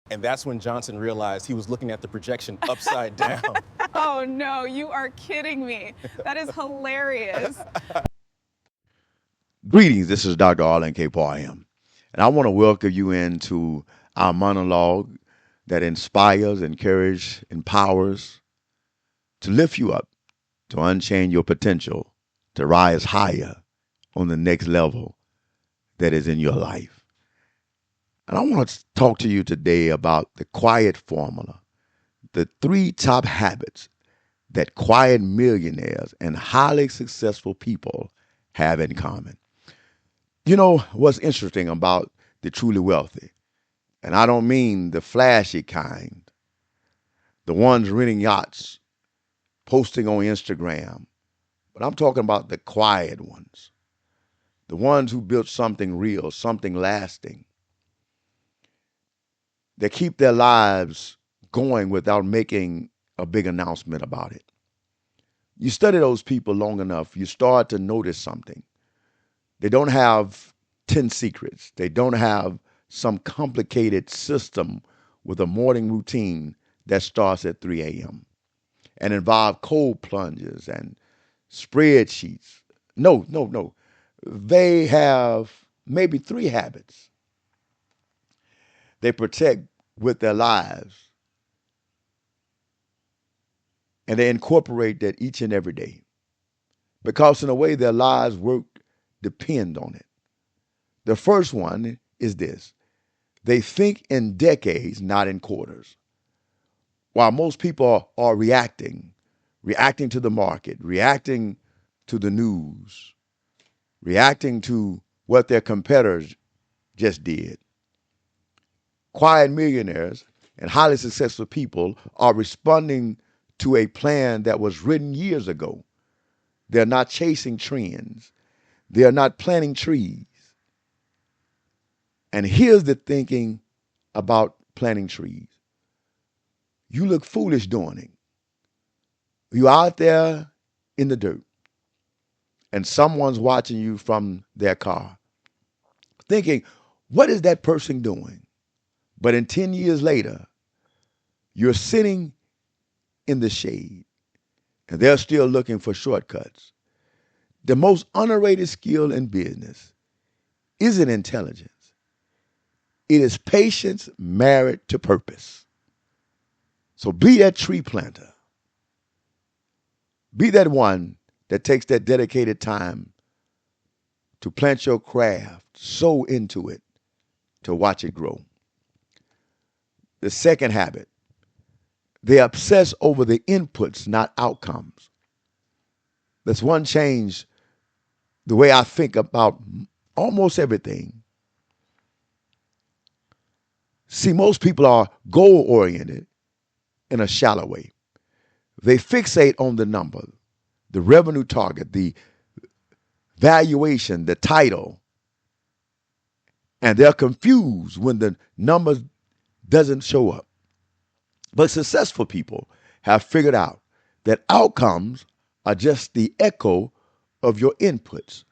And that's when Johnson realized he was looking at the projection upside down. Oh no, you are kidding me. That is hilarious. Greetings, this is Dr. Arlen K. Parham, and I want to welcome you into our monologue that inspires, encourages, empowers to lift you up, to unchain your potential, to rise higher on the next level that is in your life. And I want to talk to you today about the quiet formula, the three top habits that quiet millionaires and highly successful people have in common. You know what's interesting about the truly wealthy? And I don't mean the flashy kind, the ones renting yachts, posting on Instagram, but I'm talking about the quiet ones, the ones who built something real, something lasting. They keep their lives going without making a big announcement about it. You study those people long enough, you start to notice something. They don't have 10 secrets. They don't have some complicated system with a morning routine that starts at 3 a.m. and involve cold plunges and spreadsheets. No, no, no. They have maybe three habits they protect with their lives, and they incorporate that each and every day because, in a way, their lives' work depend on it. The first one is this: they think in decades, not in quarters. While most people are reacting to the market, reacting to the news, reacting to what their competitors just did, quiet millionaires and highly successful people are responding to a plan that was written years ago. They're not chasing trends, they are not planting trees. And here's the thinking about planting trees: you look foolish doing it. You're out there in the dirt, and someone's watching you from their car, thinking, what is that person doing? But in 10 years later, you're sitting in the shade, and they're still looking for shortcuts. The most underrated skill in business isn't intelligence, it is patience married to purpose. So be that tree planter, be that one that takes that dedicated time to plant your craft, sow into it, to watch it grow. The second habit: they obsess over the inputs, not outcomes. That's one change the way I think about almost everything. See, most people are goal oriented in a shallow way. They fixate on the number, the revenue target, the valuation, the title, and they're confused when the number doesn't show up. But successful people have figured out that outcomes are just the echo of your inputs.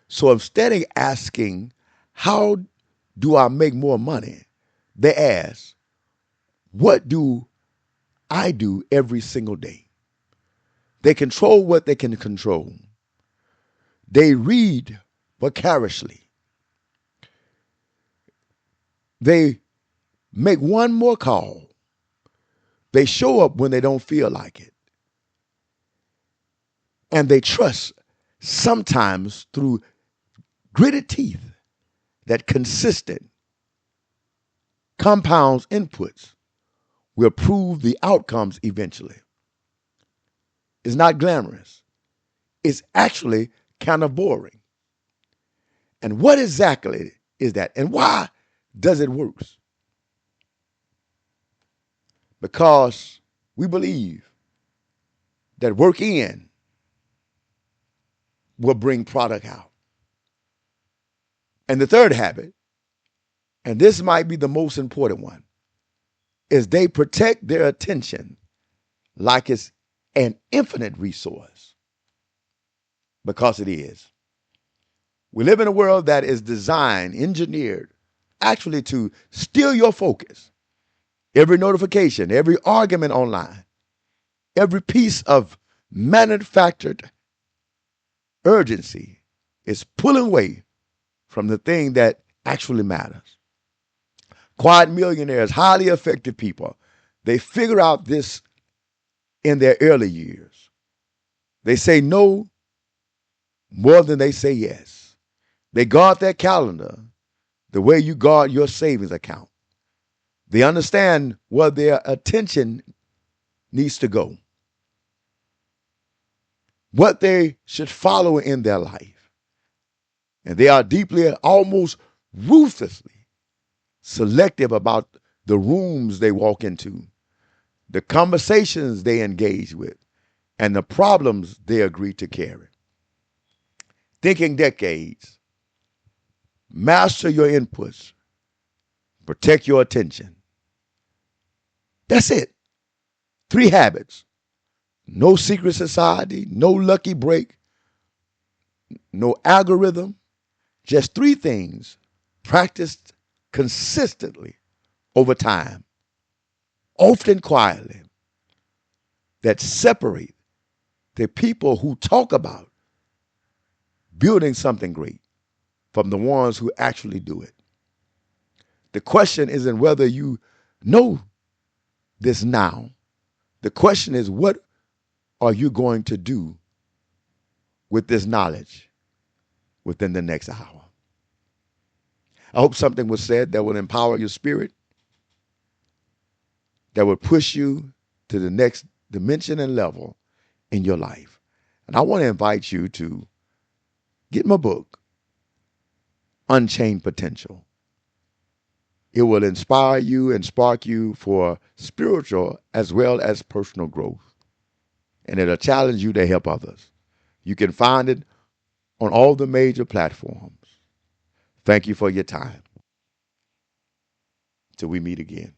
So instead of asking, how do I make more money? They ask, what do I do every single day? They control what they can control. They read vicariously. They make one more call. They show up when they don't feel like it. And they trust, sometimes through gritted teeth, that consistent compounds inputs will prove the outcomes eventually. It's not glamorous. It's actually kind of boring. And what exactly is that? And why does it work? Because we believe that work in will bring product out. And the third habit, and this might be the most important one, is they protect their attention like it's an infinite resource, because it is. We live in a world that is designed, engineered, actually to steal your focus. Every notification, every argument online, every piece of manufactured urgency is pulling away from the thing that actually matters. Quiet millionaires, highly effective people, they figure out this in their early years. They say no more than they say yes. They guard their calendar the way you guard your savings account. They understand where their attention needs to go, what they should follow in their life. And they are deeply, almost ruthlessly selective about the rooms they walk into, the conversations they engage with, and the problems they agree to carry. Thinking decades, master your inputs, protect your attention. That's it. 3 habits. No secret society, no lucky break, no algorithm. Just 3 things practiced consistently over time, often quietly, that separate the people who talk about building something great from the ones who actually do it. The question isn't whether you know this now. The question is, what are you going to do with this knowledge within the next hour? I hope something was said that will empower your spirit, that will push you to the next dimension and level in your life. And I want to invite you to get my book, Unchained Potential. It will inspire you and spark you for spiritual as well as personal growth. And it'll challenge you to help others. You can find it on all the major platforms. Thank you for your time. Till we meet again.